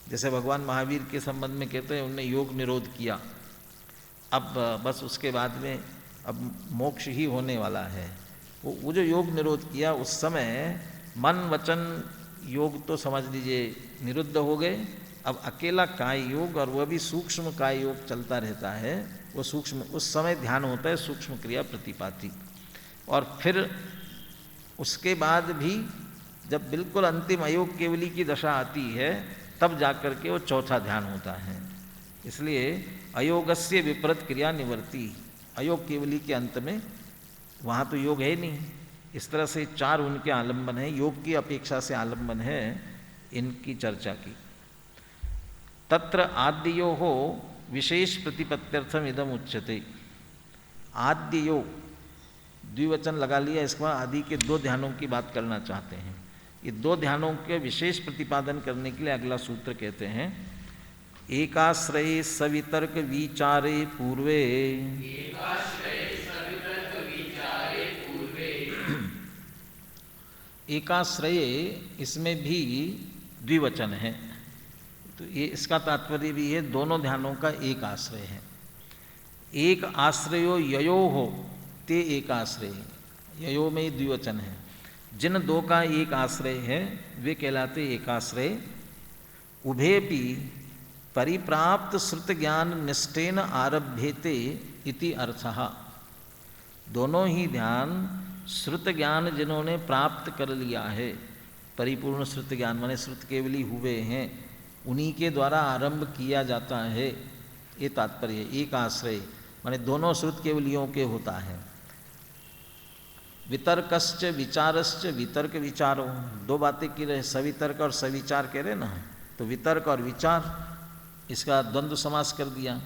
जैसे भगवान महावीर के संबंध में कहते हैं उन्होंने योग निरोध किया, अब बस उसके बाद में अब मोक्ष ही होने वाला है। वो जो योग निरोध किया उस समय मन वचन योग तो समझ लीजिए निरुद्ध हो गए, अब अकेला काय योग, और वह भी सूक्ष्म काय योग चलता रहता है। वो सूक्ष्म, उस समय ध्यान होता है सूक्ष्म क्रिया प्रतिपाति। और फिर उसके बाद भी जब बिल्कुल अंतिम अयोग केवली की दशा आती है, तब जाकर के वो चौथा ध्यान होता है। इसलिए अयोगस्य विपरीत क्रिया निवर्ति, अयोग केवली के अंत में वहाँ तो योग है नहीं। इस तरह से 4 उनके आलम्बन है, योग की अपेक्षा से आलम्बन है इनकी चर्चा की। तत्र आद्यो हो विशेष प्रतिपत्त्यर्थम इदम उच्यते। आद्यो द्विवचन लगा लिया, इसके बाद आदि के 2 ध्यानों की बात करना चाहते हैं। ये 2 ध्यानों के विशेष प्रतिपादन करने के लिए अगला सूत्र कहते हैं, एकाश्रये सवितर्क विचारे पूर्वे एकाश्रय, इसमें भी द्विवचन है, तो ये इसका तात्पर्य भी है दोनों ध्यानों का एक आश्रय है। एक आश्रयो ययो हो ते एक आश्रय, ययो में द्विवचन है। जिन 2 का एक आश्रय है वे कहलाते एकाश्रय। उभेपि परिप्राप्त श्रुत ज्ञान निष्ठेन आरभ्येते इति अर्थः। दोनों ही ध्यान श्रुत ज्ञान जिन्होंने प्राप्त कर लिया है, परिपूर्ण श्रुत ज्ञान माने श्रुत केवली हुए हैं, उन्हीं के द्वारा आरंभ किया जाता है, ये तात्पर्य। एक आश्रय माने दोनों श्रुत केवलियों के होता है। वितर्कश्च विचारश्च, वितर्क विचारो, 2 बातें की रहे, सवितर्क और सविचार कह रहे ना, तो वितर्क और विचार, इसका द्वंद्व समास कर दिया।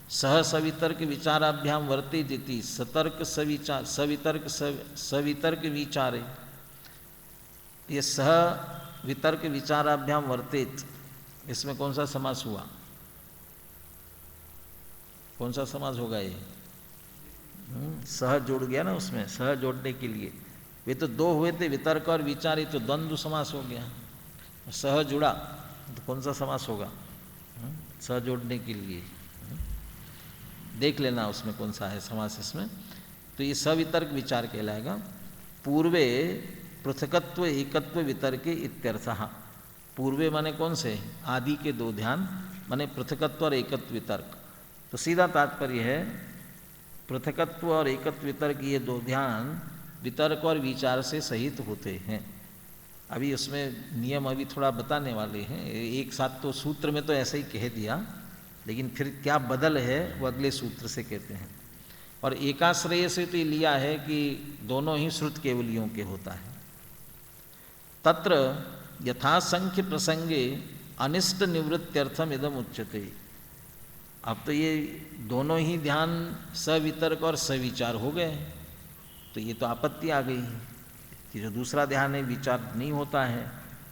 सह सवितर्क विचाराभ्याम वर्ते दिति, सतर्क सविचार, सवितर्क सवितर्क विचारे, ये सह वितर्क विचाराभ्याम वर्तेत, इसमें कौन सा समास हुआ? कौन सा समास होगा ये? सह जोड़ गया ना उसमें, सह जोड़ने के लिए। वे तो 2 हुए थे, वितर्क और विचार, तो द्वंद्व समास हो गया। सह जुड़ा तो कौन सा समास होगा? सह जोड़ने के लिए देख लेना उसमें कौन सा है समास इसमें। तो ये सवितर्क विचार कहलाएगा। पूर्वे पृथकत्व एकत्व वितर्के इत्यर्थः। पूर्वे माने कौन से? आदि के 2 ध्यान माने पृथकत्व और एकत्व वितर्क। तो सीधा तात्पर्य है पृथकत्व और एकत्व वितर्क, ये 2 ध्यान वितर्क और विचार से सहित होते हैं। अभी उसमें नियम अभी थोड़ा बताने वाले हैं, एक साथ तो सूत्र में तो ऐसा ही कह दिया, लेकिन फिर क्या बदल है वो अगले सूत्र से कहते हैं। और एकाश्रय से तो लिया है कि दोनों ही श्रुत केवलियों के होता है। तत्र यथासंख्य प्रसंगे अनिष्ट निवृत्त्यर्थम इदम उच्यते। अब तो ये दोनों ही ध्यान सवितर्क और सविचार हो गए, तो ये तो आपत्ति आ गई कि जो दूसरा ध्यान है विचार नहीं होता है।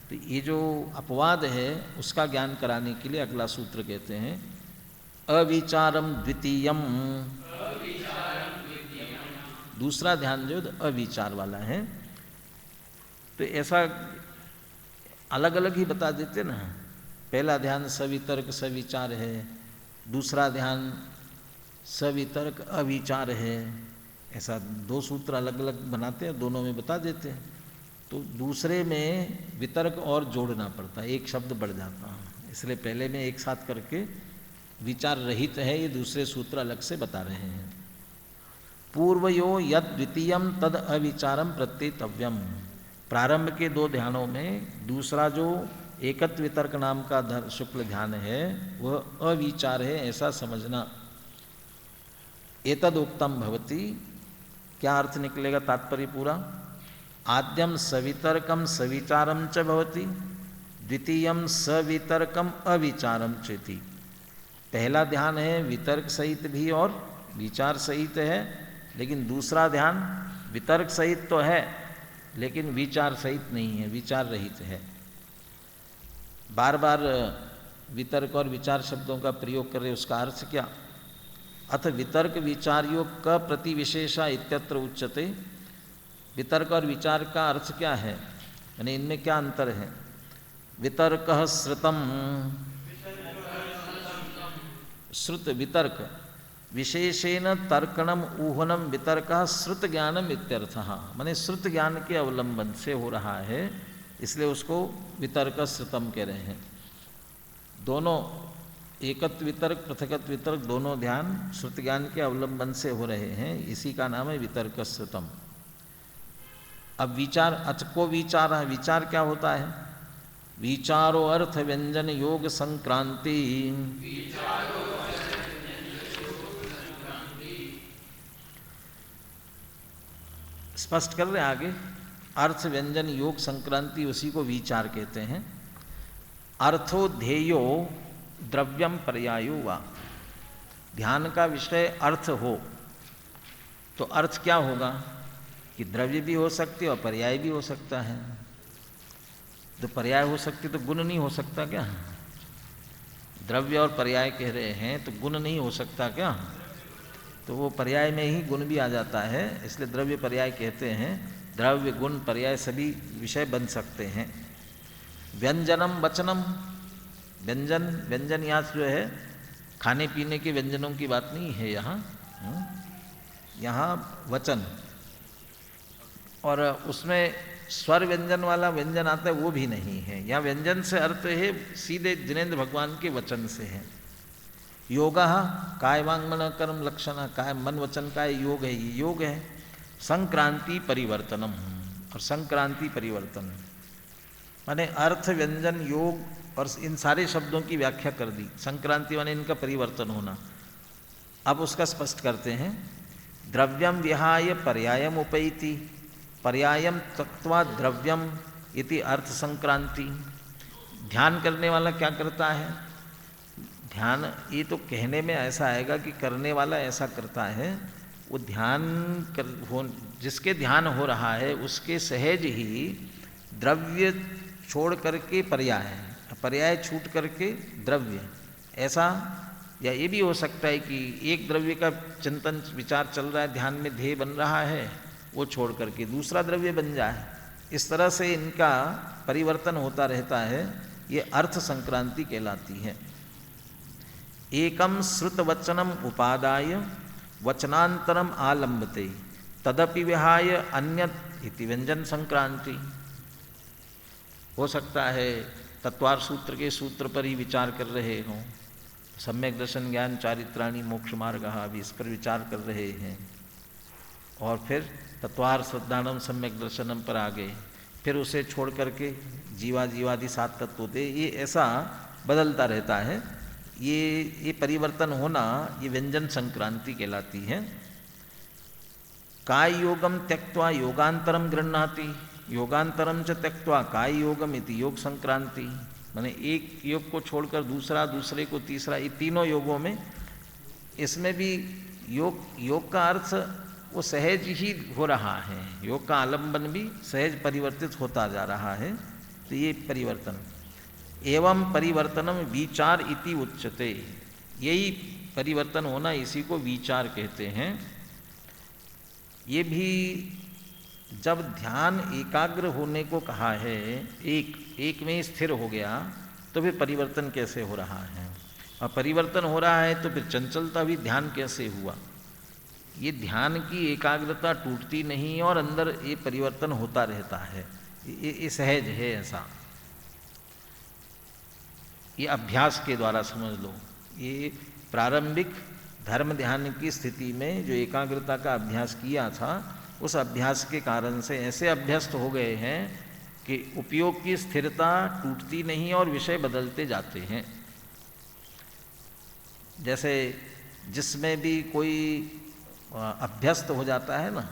तो ये जो अपवाद है उसका ज्ञान कराने के लिए अगला सूत्र कहते हैं अविचारम द्वितीयम। दूसरा ध्यान जो अविचार वाला है, तो ऐसा अलग अलग ही बता देते ना। पहला ध्यान सवितर्क सविचार है, दूसरा ध्यान सवितर्क अविचार है, ऐसा दो सूत्र अलग अलग बनाते हैं, दोनों में बता देते हैं। तो दूसरे में वितर्क और जोड़ना पड़ता है, एक शब्द बढ़ जाता है, इसलिए पहले में एक साथ करके विचार रहित है, ये दूसरे सूत्र अलग से बता रहे हैं। पूर्वयो यद द्वितीयम तद अविचारम प्रत्येतव्यम। प्रारंभ के दो ध्यानों में दूसरा जो एकत्व वितर्क नाम का शुक्ल ध्यान है वह अविचार है, ऐसा समझना। एतदुक्तम भवति, क्या अर्थ निकलेगा तात्पर्य पूरा। आद्यम सवितर्कम सविचारम च भवति, द्वितीयम सवितर्कम अविचारम चेति। पहला ध्यान है वितर्क सहित भी और विचार सहित है, लेकिन दूसरा ध्यान वितर्क सहित तो है लेकिन विचार सहित नहीं है, विचार रहित है। बार बार वितर्क और विचार शब्दों का प्रयोग कर रहे, उसका अर्थ क्या। अथ वितर्क विचार्यो क प्रति विशेषा इत्यत्र उच्यते। वितर्क और विचार का अर्थ क्या है, यानी इनमें क्या अंतर है। वितर्क श्रुतम, श्रुत वितर्क विशेषेण तर्कणम ऊहनम वितर्क श्रुत ज्ञानम इत्यर्थः। माने श्रुत ज्ञान के अवलंबन से हो रहा है, इसलिए उसको वितर्क श्रुतम कह रहे हैं। दोनों एकत्व वितर्क पृथकत्व वितर्क दोनों ध्यान श्रुत ज्ञान के अवलंबन से हो रहे हैं, इसी का नाम है वितर्क श्रुतम। अब विचार, अचको विचार है, विचार क्या होता है। विचारो अर्थ व्यंजन योग संक्रांति। स्पष्ट कर रहे हैं आगे, अर्थ व्यंजन योग संक्रांति, उसी को विचार कहते हैं। अर्थो ध्येयो द्रव्यम पर्यायो वा। ध्यान का विषय अर्थ हो तो अर्थ क्या होगा कि द्रव्य भी हो सकती है और पर्याय भी हो सकता है। तो पर्याय हो सकती तो गुण नहीं हो सकता क्या। द्रव्य और पर्याय कह रहे हैं तो गुण नहीं हो सकता क्या। तो वो पर्याय में ही गुण भी आ जाता है, इसलिए द्रव्य पर्याय कहते हैं। द्रव्य गुण पर्याय सभी विषय बन सकते हैं। व्यंजनम वचनम, व्यंजन, व्यंजन यहाँ जो है खाने पीने के व्यंजनों की बात नहीं है यहाँ, यहाँ वचन, और उसमें स्वर व्यंजन वाला व्यंजन आता है वो भी नहीं है। यहाँ व्यंजन से अर्थ है सीधे जिनेन्द्र भगवान के वचन से है। योगा काय वांग मन कर्म लक्षण, काय मन वचन काय योग है, ये योग है। संक्रांति परिवर्तनम, और संक्रांति परिवर्तन माने अर्थ व्यंजन योग और इन सारे शब्दों की व्याख्या कर दी। संक्रांति माने इनका परिवर्तन होना। अब उसका स्पष्ट करते हैं। द्रव्यम विहाय पर्यायम उपैति, पर्यायम तत्वा द्रव्यम इति अर्थ संक्रांति। ध्यान करने वाला क्या करता है। ध्यान, ये तो कहने में ऐसा आएगा कि करने वाला ऐसा करता है, वो ध्यान जिसके ध्यान हो रहा है उसके सहज ही द्रव्य छोड़ करके पर्याय, पर्याय छूट करके द्रव्य, ऐसा। या ये भी हो सकता है कि एक द्रव्य का चिंतन विचार चल रहा है, ध्यान में ध्येय बन रहा है, वो छोड़ करके दूसरा द्रव्य बन जाए। इस तरह से इनका परिवर्तन होता रहता है, ये अर्थ संक्रांति कहलाती है। एकम श्रुत वचनम उपादाय वचनांतरम आलंबते तदपि विहाय अन्यत् इति व्यंजन संक्रांति। हो सकता है तत्वार सूत्र के सूत्र पर ही विचार कर रहे हों, सम्यक दर्शन ज्ञान चारित्राणी मोक्ष मार्ग, अभी इस पर विचार कर रहे हैं, और फिर तत्वार श्रद्धानम सम्यक दर्शनम पर आ गए, फिर उसे छोड़ करके जीवा जीवादि 7 तत्व होते, ये ऐसा बदलता रहता है। ये परिवर्तन होना, ये व्यंजन संक्रांति कहलाती है। काय योगम त्यक्त्वा योगांतरम गृह्णाति, योगांतरम च त्यक्त्वा काय योगम इति योग संक्रांति। माने एक योग को छोड़कर दूसरा, दूसरे को तीसरा, ये तीनों योगों में, इसमें भी योग का अर्थ वो सहज ही हो रहा है, योग का आलंबन भी सहज परिवर्तित होता जा रहा है। तो ये परिवर्तन, एवं परिवर्तनम विचार इति उच्यते, यही परिवर्तन होना, इसी को विचार कहते हैं। ये भी जब ध्यान एकाग्र होने को कहा है, एक में स्थिर हो गया, तो फिर परिवर्तन कैसे हो रहा है, और परिवर्तन हो रहा है तो फिर चंचलता भी ध्यान कैसे हुआ। ये ध्यान की एकाग्रता टूटती नहीं और अंदर ये परिवर्तन होता रहता है, ये सहज है ऐसा। ये अभ्यास के द्वारा समझ लो। ये प्रारंभिक धर्म ध्यान की स्थिति में जो एकाग्रता का अभ्यास किया था, उस अभ्यास के कारण से ऐसे अभ्यस्त हो गए हैं कि उपयोग की स्थिरता टूटती नहीं और विषय बदलते जाते हैं। जैसे जिसमें भी कोई अभ्यस्त हो जाता है ना,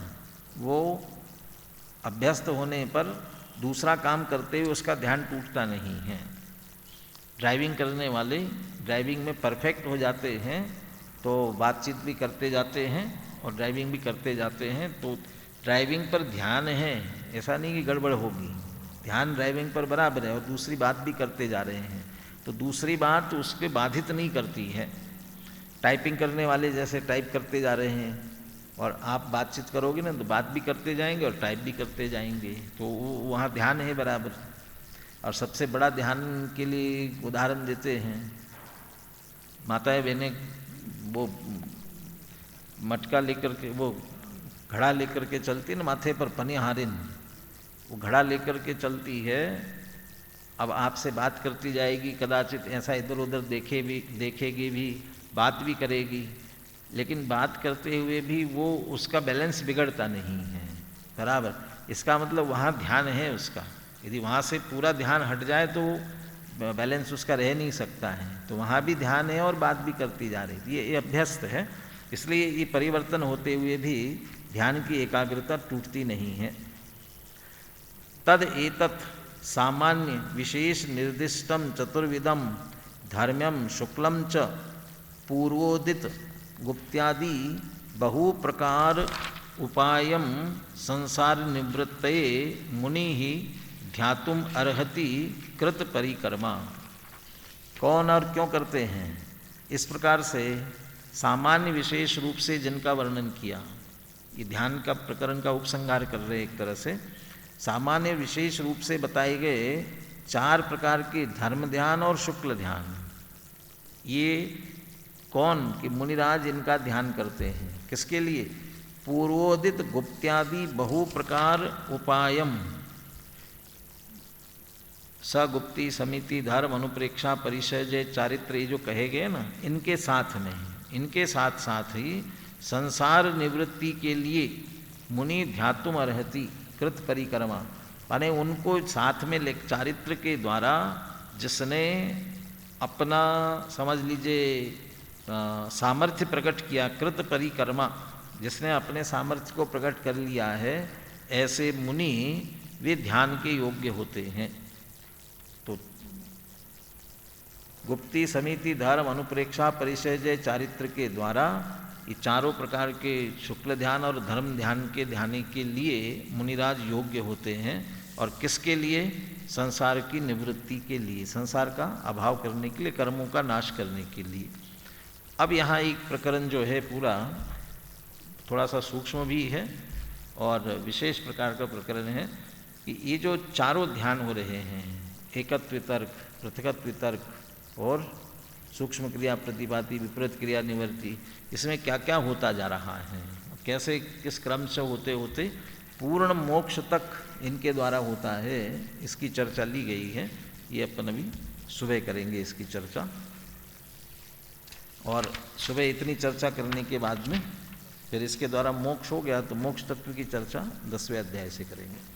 वो अभ्यस्त होने पर दूसरा काम करते हुए उसका ध्यान टूटता नहीं है। ड्राइविंग करने वाले ड्राइविंग में परफेक्ट हो जाते हैं तो बातचीत भी करते जाते हैं और ड्राइविंग भी करते जाते हैं, तो ड्राइविंग पर ध्यान है, ऐसा नहीं कि गड़बड़ होगी, ध्यान ड्राइविंग पर बराबर है और दूसरी बात भी करते जा रहे हैं, तो दूसरी बात उसके बाधित नहीं करती है। टाइपिंग करने वाले जैसे टाइप करते जा रहे हैं और आप बातचीत करोगे ना, तो बात भी करते जाएंगे और टाइप भी करते जाएंगे, तो वहाँ ध्यान है बराबर। और सबसे बड़ा ध्यान के लिए उदाहरण देते हैं, माताएं बहनें वो मटका लेकर के, वो घड़ा लेकर के चलती है ना माथे पर, पनिहारिन, वो घड़ा लेकर के चलती है। अब आपसे बात करती जाएगी, कदाचित ऐसा इधर उधर देखेगी भी, बात भी करेगी, लेकिन बात करते हुए भी वो उसका बैलेंस बिगड़ता नहीं है बराबर। इसका मतलब वहाँ ध्यान है उसका। यदि वहाँ से पूरा ध्यान हट जाए तो बैलेंस उसका रह नहीं सकता है, तो वहाँ भी ध्यान है और बात भी करती जा रही थी। ये अभ्यस्त है, इसलिए ये परिवर्तन होते हुए भी ध्यान की एकाग्रता टूटती नहीं है। तद एतत् सामान्य विशेष निर्दिष्टम चतुर्विधम धर्म्यम शुक्लम च पूर्वोदित गुप्त्यादि बहु प्रकार उपायम संसार निवृत्तये मुनि ही ध्यातुम अर्हति कृत परिकर्मा। कौन और क्यों करते हैं? इस प्रकार से सामान्य विशेष रूप से जिनका वर्णन किया, ये ध्यान का प्रकरण का उपसंहार कर रहे एक तरह से। सामान्य विशेष रूप से बताए गए 4 प्रकार के धर्म ध्यान और शुक्ल ध्यान, ये कौन कि मुनिराज इनका ध्यान करते हैं। किसके लिए? पूर्वोदित गुप्त्यादि बहु प्रकार उपायम, सगुप्ति समिति धर्म अनुप्रेक्षा परिचय जय चारित्र, ये जो कहे गए ना, इनके साथ में, इनके साथ साथ ही संसार निवृत्ति के लिए मुनि ध्यातुम अर्हति कृत परिक्रमा, माने उनको साथ में ले, चारित्र के द्वारा जिसने अपना समझ लीजिए सामर्थ्य प्रकट किया, कृत परिक्रमा, जिसने अपने सामर्थ्य को प्रकट कर लिया है, ऐसे मुनि वे ध्यान के योग्य होते हैं। तो गुप्ति समिति धर्म अनुप्रेक्षा परिचय जय चारित्र के द्वारा ये चारों प्रकार के शुक्ल ध्यान और धर्म ध्यान के ध्यान के लिए मुनिराज योग्य होते हैं। और किसके लिए? संसार की निवृत्ति के लिए, संसार का अभाव करने के लिए, कर्मों का नाश करने के लिए। अब यहाँ एक प्रकरण जो है पूरा थोड़ा सा सूक्ष्म भी है और विशेष प्रकार का प्रकरण है कि ये जो चारों ध्यान हो रहे हैं, एकत्व तर्क, पृथकत्व तर्क और सूक्ष्म क्रिया प्रतिपाती विपरीत क्रिया निवृत्ति, इसमें क्या क्या होता जा रहा है, कैसे किस क्रम से होते होते पूर्ण मोक्ष तक इनके द्वारा होता है, इसकी चर्चा ली गई है। ये अपन अभी सुबह करेंगे इसकी चर्चा, और सुबह इतनी चर्चा करने के बाद में फिर इसके द्वारा मोक्ष हो गया तो मोक्ष तत्व की चर्चा 10वें अध्याय से करेंगे।